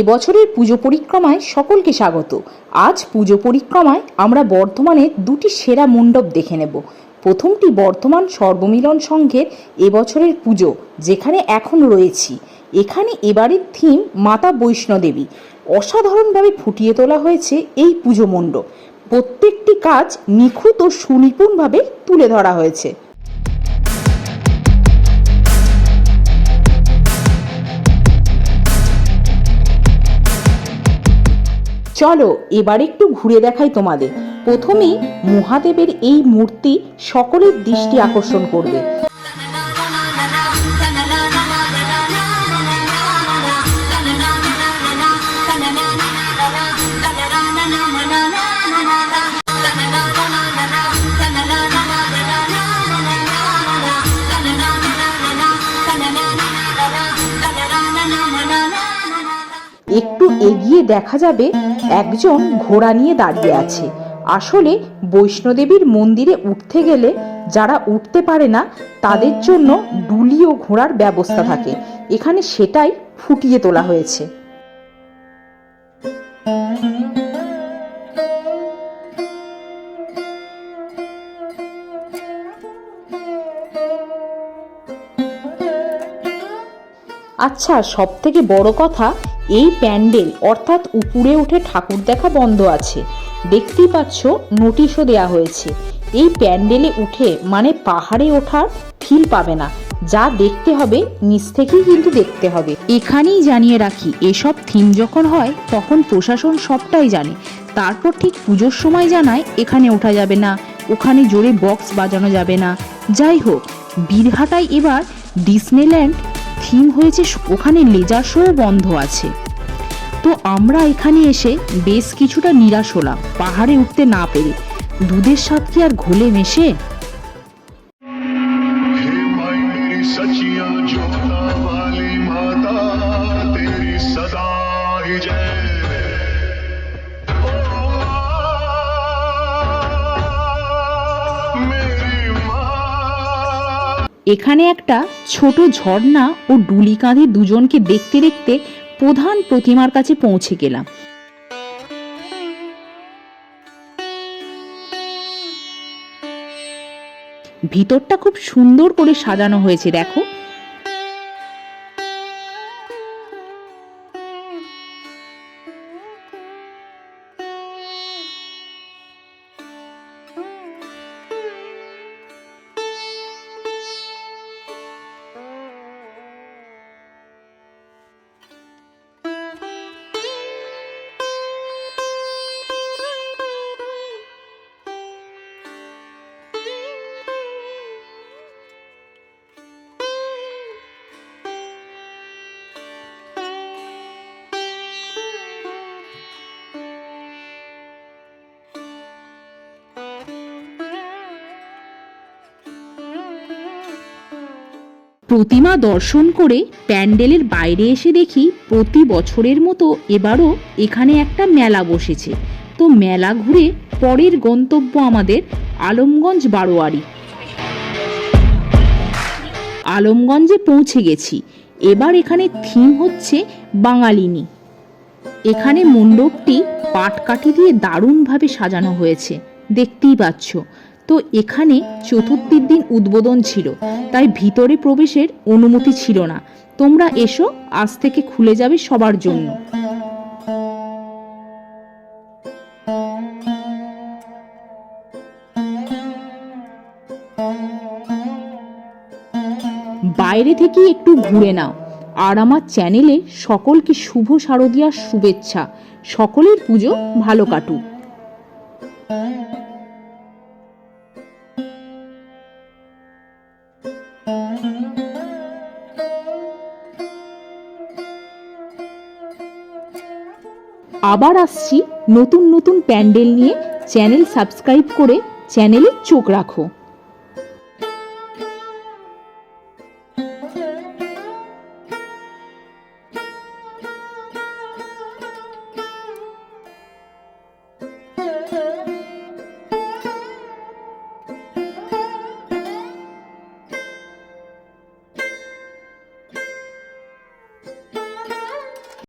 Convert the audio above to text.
এবছরের পুজো পরিক্রমায় সকলকে স্বাগত। আজ পুজো পরিক্রমায় আমরা বর্ধমানের দুটি সেরা মণ্ডপ দেখে নেব। প্রথমটি বর্ধমান সর্বমিলন সংঘের এবছরের পুজো, যেখানে এখন রয়েছি। এখানে এবারের থিম মাতা বৈষ্ণোদেবী। অসাধারণভাবে ফুটিয়ে তোলা হয়েছে এই পুজো মণ্ডপ। প্রত্যেকটি কাজ নিখুঁত ও সুনিপুণভাবে তুলে ধরা হয়েছে। চলো এবার একটু ঘুরে দেখাই তোমাদের। প্রথমেই মহাদেবের এই মূর্তি সকলের দৃষ্টি আকর্ষণ করবে। একটু এগিয়ে দেখা যাবে একজন ঘোড়া নিয়ে দাঁড়িয়ে আছে। আসলে বৈষ্ণোদেবীর মন্দিরে উঠতে গেলে যারা উঠতে পারে না তাদের জন্য ডুলি ও ঘোড়ার ব্যবস্থা থাকে। এখানে সেটাই ফুটিয়ে তোলা হয়েছে। আচ্ছা, সব থেকে বড় কথা, এই প্যান্ডেল অর্থাৎ উপরে উঠে ঠাকুর দেখা বন্ধ আছে। দেখতেই পাচ্ছ, নোটিশও দেয়া হয়েছে। এই প্যান্ডেলে উঠে মানে পাহাড়ে ওঠার ফিল পাবে না। যা দেখতে হবে নিচ থেকেই কিন্তু দেখতে হবে। এখানেই জানিয়ে রাখি, এসব থিম যখন হয় তখন প্রশাসন সবটাই জানে। তারপর ঠিক পুজোর সময় জানায় এখানে ওঠা যাবে না, ওখানে জোরে বক্স বাজানো যাবে না। যাই হোক, বীরহাটায় এবার ডিসনিল্যান্ড থিম হয়েছে, ওখানে লেজার শো বন্ধ আছে। তো আমরা এখানে এসে বেশ কিছুটা নিরাশ হলাম পাহাড়ে উঠতে না পেরে। দুধের স্বাদ কি আর ঘোলে মেশে? এখানে একটা ছোট ঝর্ণা ও ডুলি কাঁধে দুজনকে দেখতে দেখতে প্রধান প্রতিমার কাছে পৌঁছে গেলাম। ভিতরটা খুব সুন্দর করে সাজানো হয়েছে, দেখো। প্রতিমা দর্শন করে প্যান্ডেলের বাইরে এসে দেখি প্রতি বছরের মতো এবারও এখানে একটা মেলা বসেছে। তো মেলা ঘুরে পরের গন্তব্য আমাদের আলমগঞ্জ বারোয়ারি। আলমগঞ্জে পৌঁছে গেছি। এবার এখানে থিম হচ্ছে বাঙালিনী। এখানে মণ্ডপটি পাটকাঠি দিয়ে দারুণভাবে সাজানো হয়েছে, দেখতেই পাচ্ছ। তো এখানে চতুর্থীর দিন উদ্বোধন ছিল, তাই ভিতরে প্রবেশের অনুমতি ছিল না। তোমরা এসো, আজ থেকে খুলে যাবে সবার জন্য। বাইরে থেকে একটু ঘুরে নাও। আর আমার চ্যানেলে সকলকে শুভ শারদীয়ার শুভেচ্ছা। সকলের পুজো ভালো কাটুক। আবার আসছি নতুন নতুন প্যান্ডেল নিয়ে। চ্যানেল সাবস্ক্রাইব করে চ্যানেলে চোখ রাখো।